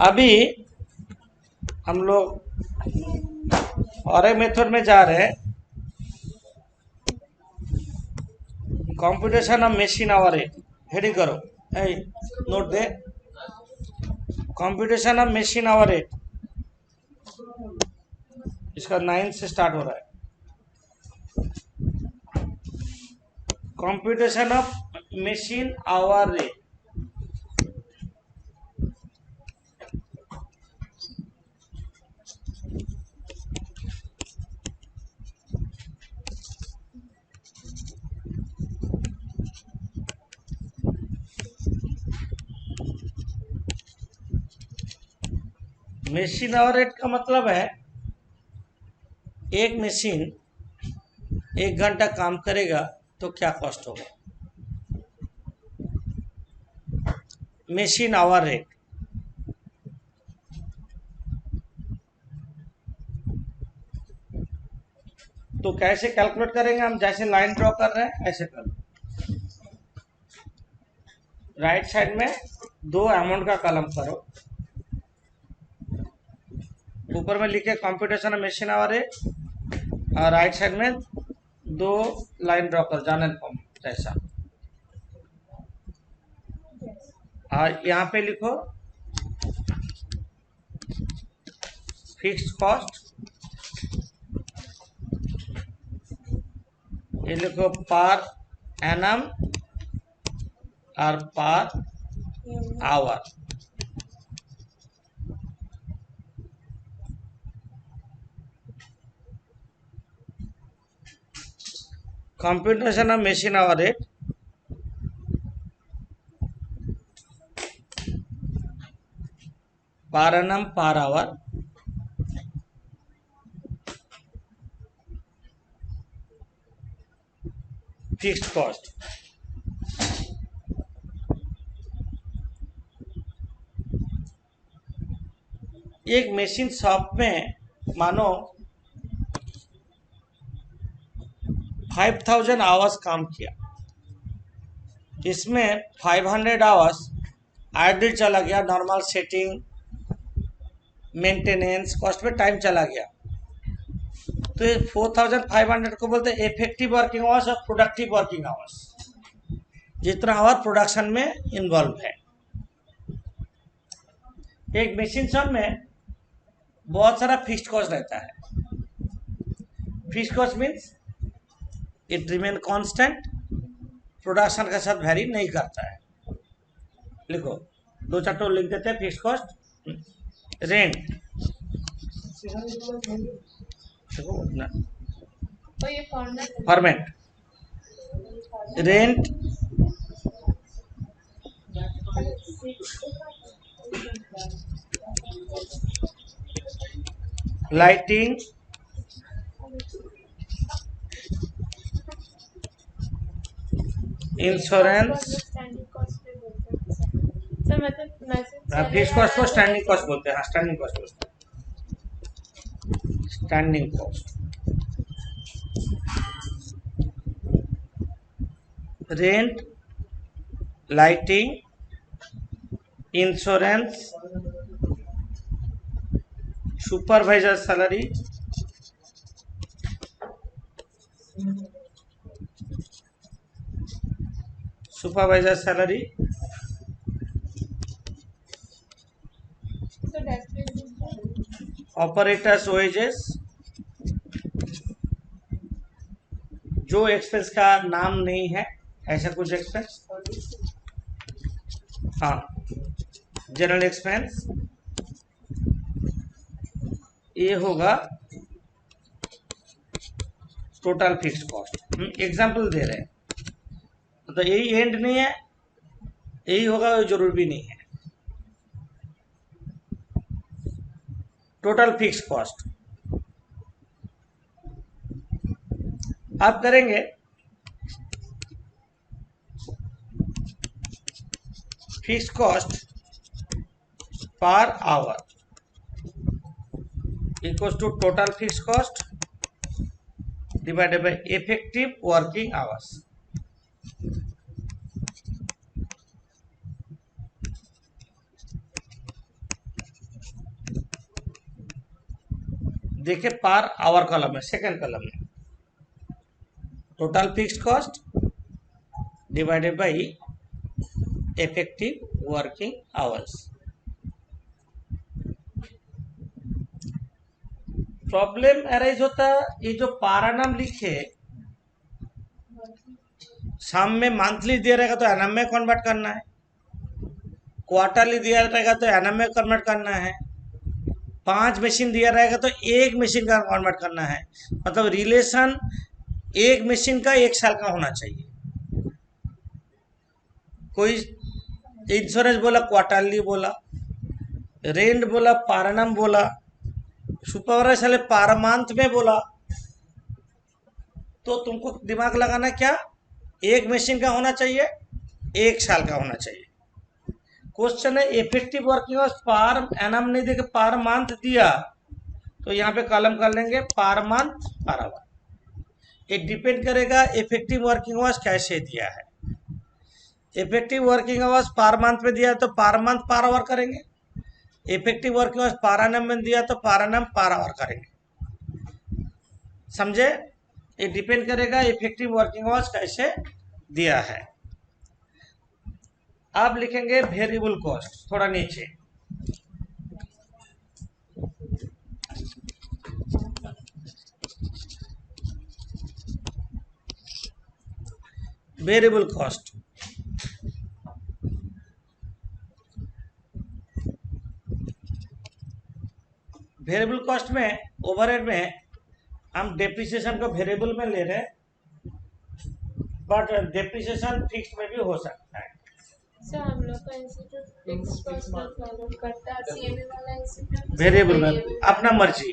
अभी हम लोग और एक मेथड में जा रहे हैं computation of machine hour heading करो नोट दे कंप्यूटेशन ऑफ मशीन आवर इसका 9 से स्टार्ट हो रहा है computation of machine hour rate machine hour rate का मतलब है एक मशीन 1 घंटा काम करेगा तो क्या कॉस्ट होगा मशीन आवर रेट तो कैसे कैलकुलेट करेंगे हम जैसे लाइन ड्रॉ कर रहे हैं ऐसे कर राइट साइड में 2 अमाउंट का कॉलम करो ऊपर में लिखे कंप्यूटेशन मशीन आवर रेट और राइट साइड में 2 लाइन ड्रॉ कर जानल फॉर्म जैसा और यहाँ पे लिखो फिक्स्ड कॉस्ट ये लिखो पर एनम और per hour. Computation of machine hour rate, per annum per hour, fixed cost. एक मशीन शॉप में मानो 5000 आवर्स काम किया, इसमें 500 आवर्स आइडल चला गया, नॉर्मल सेटिंग मेंटेनेंस कॉस्ट में टाइम चला गया, तो ये 4500 को बोलते हैं इफेक्टिव वर्किंग आवर्स और प्रोडक्टिव वर्किंग आवर्स, जितना आवर प्रोडक्शन में इन्वॉल्व है। एक मशीन शॉप में बहुत सारा फिक्स्ड कॉस्ट रहता है। Fixed cost means it remain constant, production के साथ वेरी नहीं करता है। लिखो, दो चार तो लिख देते हैं। फिक्स्ड कॉस्ट, रेंट, तो ये format format, rent, lighting, insurance. Standing cost पे बोलते हैं सर, मतलब मैसेज फिक्स्ड कॉस्ट को स्टैंडिंग कॉस्ट बोलते हैं। हाँ, स्टैंडिंग कॉस्ट बोलते हैं, standing cost. Rent, lighting, insurance, supervisor salary, supervisor salary, तो ऑपरेटर्स वेजेस, जो एक्सपेंस का नाम नहीं है ऐसा कुछ एक्सपेंस, हाँ, जनरल एक्सपेंस, ये होगा टोटल फिक्स्ड कॉस्ट। एग्जांपल दे रहे हैं, तो यही एंड नहीं है, यही होगा, वो जरूर भी नहीं है। टोटल फिक्स्ड कॉस्ट आप करेंगे fixed cost per hour equals to total fixed cost divided by effective working hours. देखिए पर आवर कॉलम में, सेकंड कॉलम में total fixed cost divided by effective working hours. Problem arise होता है, ये जो पारानाम लिखे सामने मंथली दिया रहेगा तो एनएम में कन्वर्ट करना है, क्वार्टरली दिया रहेगा तो एनएम में कन्वर्ट करना है, 5 मशीन दिया रहेगा तो एक मशीन का कन्वर्ट करना है। मतलब रिलेशन एक मशीन का 1 साल का होना चाहिए। कोई इंश्योरेंस बोला क्वार्टरली बोला, रेंट बोला पारानाम बोला, सुपरवाइजर पर मंथ में बोला, तो तुमको दिमाग लगाना क्या, एक मशीन का होना चाहिए, 1 साल का होना चाहिए। क्वेश्चन है effective working hours per annum नहीं देके पर मंथ दिया, तो यहाँ पे कॉलम कर लेंगे पर मंथ पर आवर। ये डिपेंड करेगा इफेक्टिव वर्किंग आवर्स कैसे दिया है। इफेक्टिव वर्किंग आवर्स पर मंथ में दिया तो पर मंथ पर आवर करेंगे, effective working hours per annum में दिया तो पर एनम पर आवर करेंगे। समझे? ये डिपेंड करेगा इफेक्टिव वर्किंग आवर्स कैसे दिया है। आप लिखेंगे वेरिएबल कॉस्ट थोड़ा नीचे, वेरिएबल कॉस्ट, वेरिएबल कॉस्ट में ओवरहेड में हम डेप्रिसिएशन को वेरिएबल में ले रहे हैं, बट डेप्रिसिएशन फिक्स में भी हो सकता है। सर हम लोग का institute fix cost per follow करता है, सीएमए वाला इंस्टीट्यूट वेरिएबल में अपना मर्जी,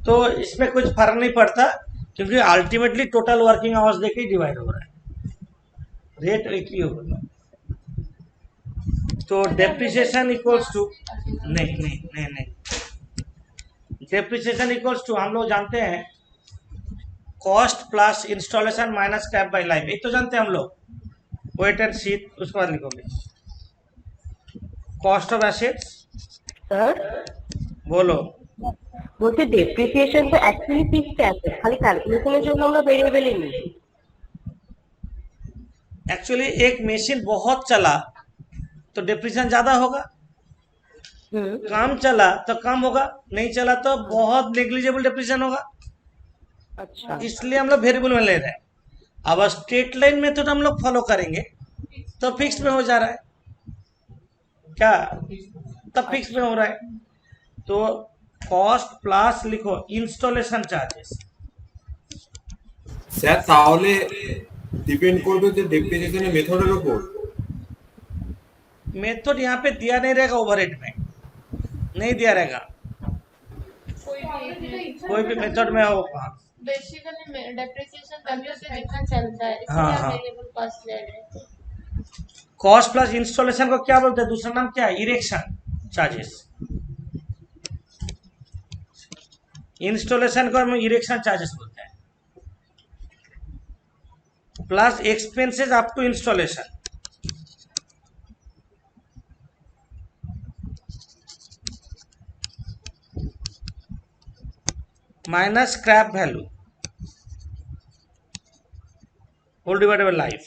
तो इसमें कुछ फर्क नहीं पड़ता, क्योंकि अल्टीमेटली टोटल वर्किंग आवर्स देके ही डिवाइड हो रहा है, रेट एक ही होगा। तो डेप्रिसिएशन इक्वल्स टू, नहीं नहीं नहीं नहीं, डेप्रिसिएशन इक्वल्स टू हम लोग जानते हैं cost plus installation minus scrap bye life, एक तो जानते हैं हम लोग, वेट एंड सी, उसके बाद लिखोगे कॉस्ट ऑफ एसेट्स। सर बोलो। বলছি ডেপ্রিসিয়েশন তো অ্যাকচুয়ালি ফিক্সড অ্যাসেট, খালি ক্যালকুলেশনের জন্য আমরা ভেরিয়েবলই নিই। एक्चुअली एक मशीन बहुत चला तो डिप्रिसिएशन ज्यादा होगा, कम चला तो कम होगा, नहीं चला तो बहुत नेग्लिजिबल डिप्रिसिएशन होगा, अच्छा इसलिए हम लोग वेरिएबल में ले रहे हैं। अब स्ट्रेट लाइन मेथड हम लोग फॉलो करेंगे तो फिक्स में हो जा रहा है, क्या तब फिक्स में हो रहा है। तो कॉस्ट प्लस लिखो इंस्टॉलेशन चार्जेस, স্যার তাহলে ডিপেন্ড করবে যে ডেপ্রিসিয়েশনের মেথডের উপর। मेथड यहाँ पे दिया नहीं रहेगा, ओवरहेड में नहीं दिया रहेगा, कोई भी मेथड में होगा। बेसिकली डेप्रिसिएशन वैल्यू से कितना चलता है, हाँ, इसलिए हाँ। वेरिएबल कॉस्ट ले रहे हैं। कॉस्ट प्लस इंस्टॉलेशन को क्या बोलते हैं, दूसरा नाम क्या है, इरेक्शन चार्जेस। इंस्टॉलेशन को हम इरेक्शन चार्जेस बोलते हैं, plus expenses up to installation, minus scrap value whole divided by life.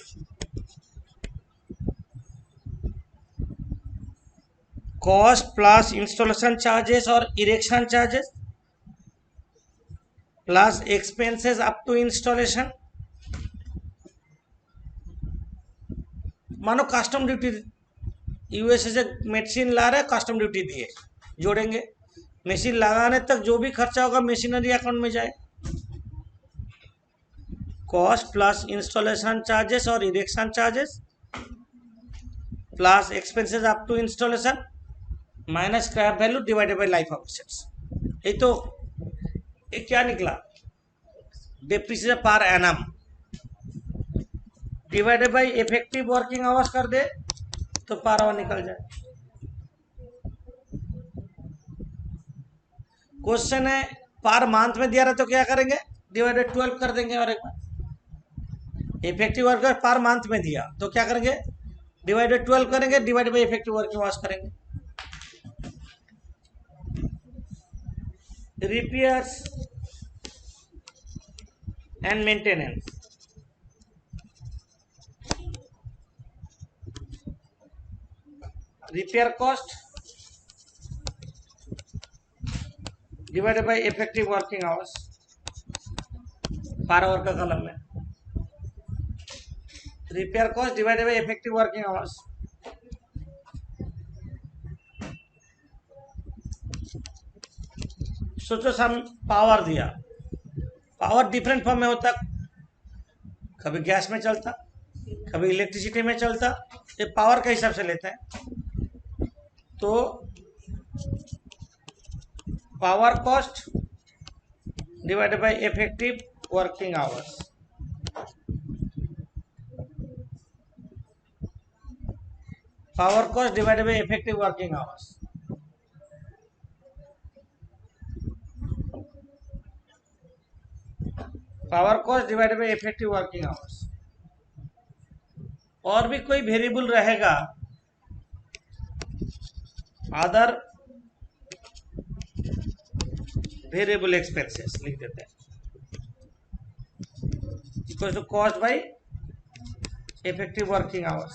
Cost plus installation charges और erection charges plus expenses up to installation. मानो कस्टम ड्यूटी यूएसए से machine ला रहे, custom duty दिए, जोड़ेंगे, machine लगाने तक जो भी खर्चा होगा मशीनरी अकाउंट में जाए। कॉस्ट प्लस इंस्टॉलेशन चार्जेस और erection charges plus expenses up to installation minus scrap value divided by life of assets. ये तो ये क्या निकला, depreciation per annum divided by effective working hours कर दे तो पर आवर निकल जाए। क्वेश्चन है पर मंथ में दिया रहा तो क्या करेंगे, डिवाइडेड 12 कर देंगे। और एक बार इफेक्टिव वर्कर पर मंथ में दिया तो क्या करेंगे, डिवाइडेड 12 करेंगे, divided by effective working hours करेंगे। Repairs and maintenance, repair cost divided by effective working hours, per hour का कॉलम में repair cost divided by effective working hours. सोचो सम पावर दिया, पावर डिफरेंट फॉर्म में होता, कभी gas में चलता, कभी इलेक्ट्रिसिटी में चलता, ये पावर के हिसाब से लेता है। तो power cost divided by effective working hours, power cost divided by effective working hours. Power cost divided by effective working hours. और भी कोई वेरिएबल रहेगा, अदर वेरिएबल एक्सपेंसेस लिख देते हैं, equal to cost by effective working hours,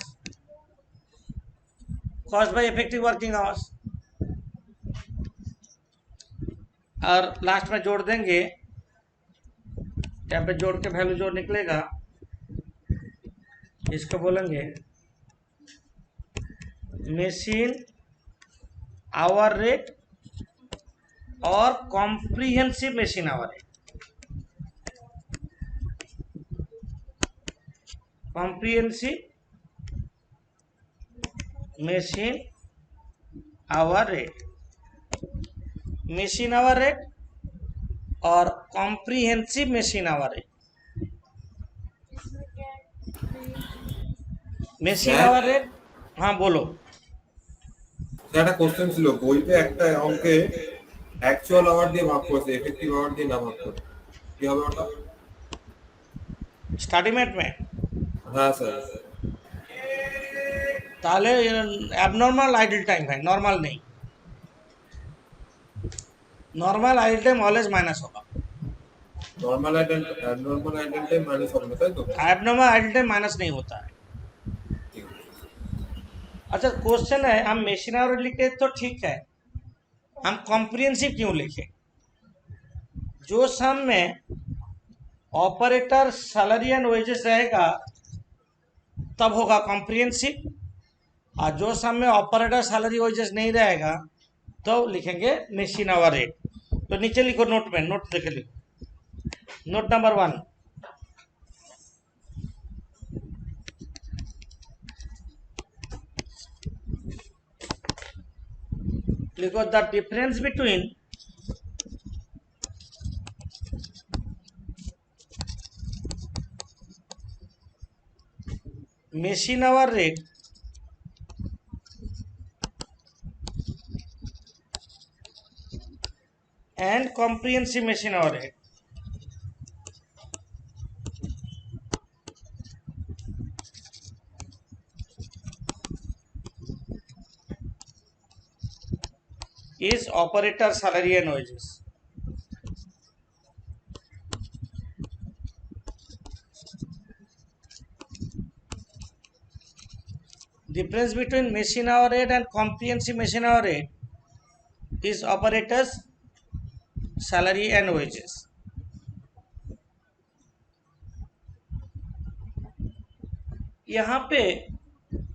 cost by effective working hours. और last में जोड़ देंगे, यहाँ पे जोड़ के वैल्यू जो निकलेगा इसको बोलेंगे मेशिन आवर रेट और comprehensive machine hour rate. Comprehensive machine hour rate, machine hour rate और comprehensive machine hour rate. Machine sir hour rate, হ্যাঁ বলো। স্যার একটা কোশ্চেন ছিল, বইতে একটা অঙ্কে অ্যাকচুয়াল আওয়ার দিয়ে ভাগ করেছে, এফেক্টিভ আওয়ার দিয়ে না ভাগ করে, কি হবে ওটা? স্টাডিমেট में হ্যাঁ স্যার। তাহলে অ্যাবনর্মাল আইডল টাইম है, नॉर्मल नहीं। Normal idle time always minus होगा, नॉर्मल आइडल टाइम माइनस হবে না, তাই তো? एबनॉर्मल आइडल टाइम माइनस नहीं होता है। अच्छा क्वेश्चन है, हम मेशिन आवर लिखे तो ठीक है, हम कॉम्प्रिहेंसिव क्यों लिखे? जो सम में ऑपरेटर सैलरी एंड वेजेस रहेगा तब होगा कॉम्प्रिहेंसिव, और जो सम में ऑपरेटर सैलरी वेजेस नहीं रहेगा तो लिखेंगे मेशिन आवर रेट। तो नीचे लिखो नोट में, नोट देख लिखो, नोट नंबर 1, लिखो the difference between machine hour rate and comprehensive machine hour rate। is operator salary and wages। Difference between machine hour rate and comprehensive machine hour rate is operators salary and wages। यहाँ पे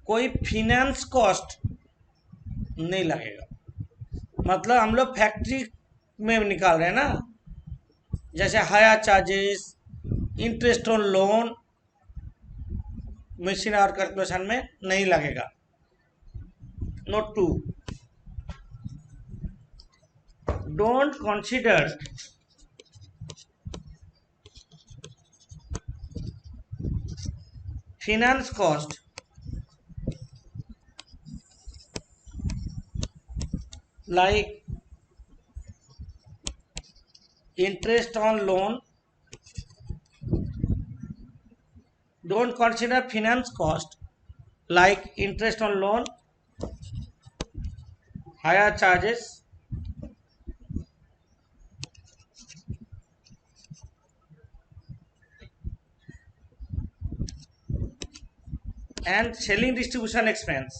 कोई finance cost नहीं लगेगा, मतलब हम लोग factory में निकाल रहे हैं ना, जैसे higher charges, interest on loan, machine our calculation में नहीं लगेगा। Note 2, don't consider finance cost like interest on loan, don't consider finance cost like interest on loan, higher charges, and selling distribution expense।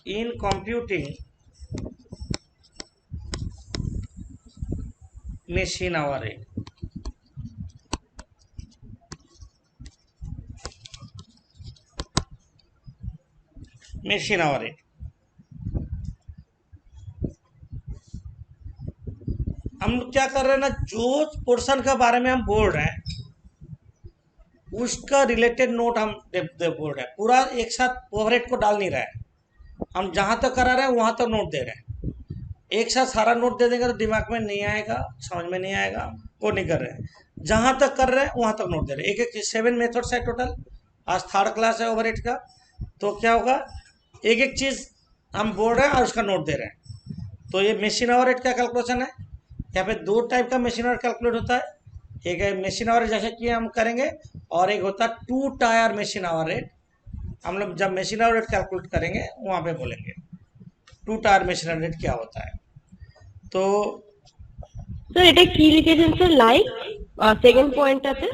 In computing machine hour rate, machine hour rate हम लोग क्या कर रहे हैं ना, जो portion के बारे में हम बोल रहे हैं उसका रिलेटेड नोट हम बोल रहे हैं, पूरा एक साथ ओवरहेड को डाल नहीं रहे हैं। हम जहाँ तक करा रहे हैं वहाँ तक नोट दे रहे हैं, एक साथ सारा नोट दे देंगे तो दिमाग में नहीं आएगा, समझ में नहीं आएगा, वो नहीं कर रहे हैं। जहाँ तक कर रहे हैं वहाँ तक नोट दे रहे हैं। एक 7 मेथड्स है टोटल, आज 3rd क्लास है ओवरहेड का, तो क्या होगा, एक एक चीज़ हम बोल रहे हैं और उसका नोट दे रहे हैं। तो ये मशीन आवर रेट का कैलकुलेशन है। यहाँ पे 2 टाइप का मशीन आवर कैलकुलेट होता है, एक है मशीन आवर जैसे कि हम करेंगे, और एक होता है 2 टायर मशीन आवर रेट। हम लोग जब मशीन आवर रेट कैलकुलेट करेंगे वहाँ पे बोलेंगे 2 टायर मशीन आवर रेट क्या होता है। तो স্যার এটা কি লিখেছেন স্যার? লাইক সেকেন্ড পয়েন্টটাতে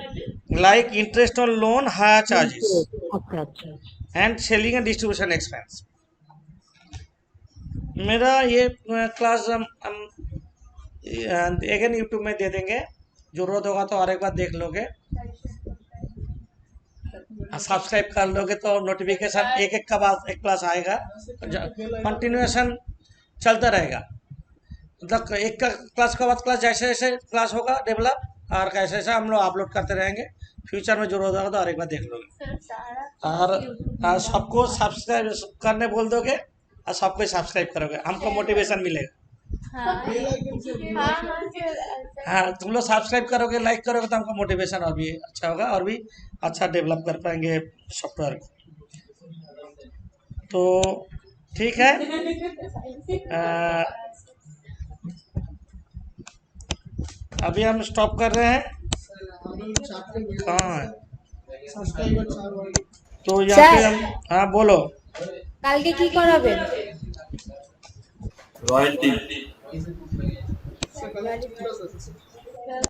like interest on loan, higher charges আচ্ছা আচ্ছা and selling and distribution expense. मेरा ये क्लास हम अगेन यूट्यूब में दे देंगे, जरूरत होगा तो और एक बार देख लोगे, सब्सक्राइब कर लोगे तो नोटिफिकेशन एक एक का बाद एक क्लास आएगा, कंटिन्यूएशन चलता रहेगा। मतलब एक का क्लास के बाद क्लास जैसे जैसे क्लास होगा डेवलप और कैसे ऐसे हम लोग अपलोड करते रहेंगे। फ्यूचर में जरूरत होगा तो और एक बार देख लोगे सर सारा और सबको सब्सक्राइब करने बोल दोगे और सबको सब्सक्राइब करोगे, हमको मोटिवेशन मिलेगा। हाँ हाँ हाँ सर हाँ, तुम लोग सब्सक्राइब करोगे, लाइक करोगे तो हमको मोटिवेशन और भी अच्छा होगा और भी अच्छा डेवलप कर पाएंगे सॉफ्टवेयर को। तो ठीक है, अभी हम स्टॉप कर रहे हैं। कहाँ है? तो यहाँ पे हम, हाँ बोलो। কালকে কি করাবেন? রয়্যালটি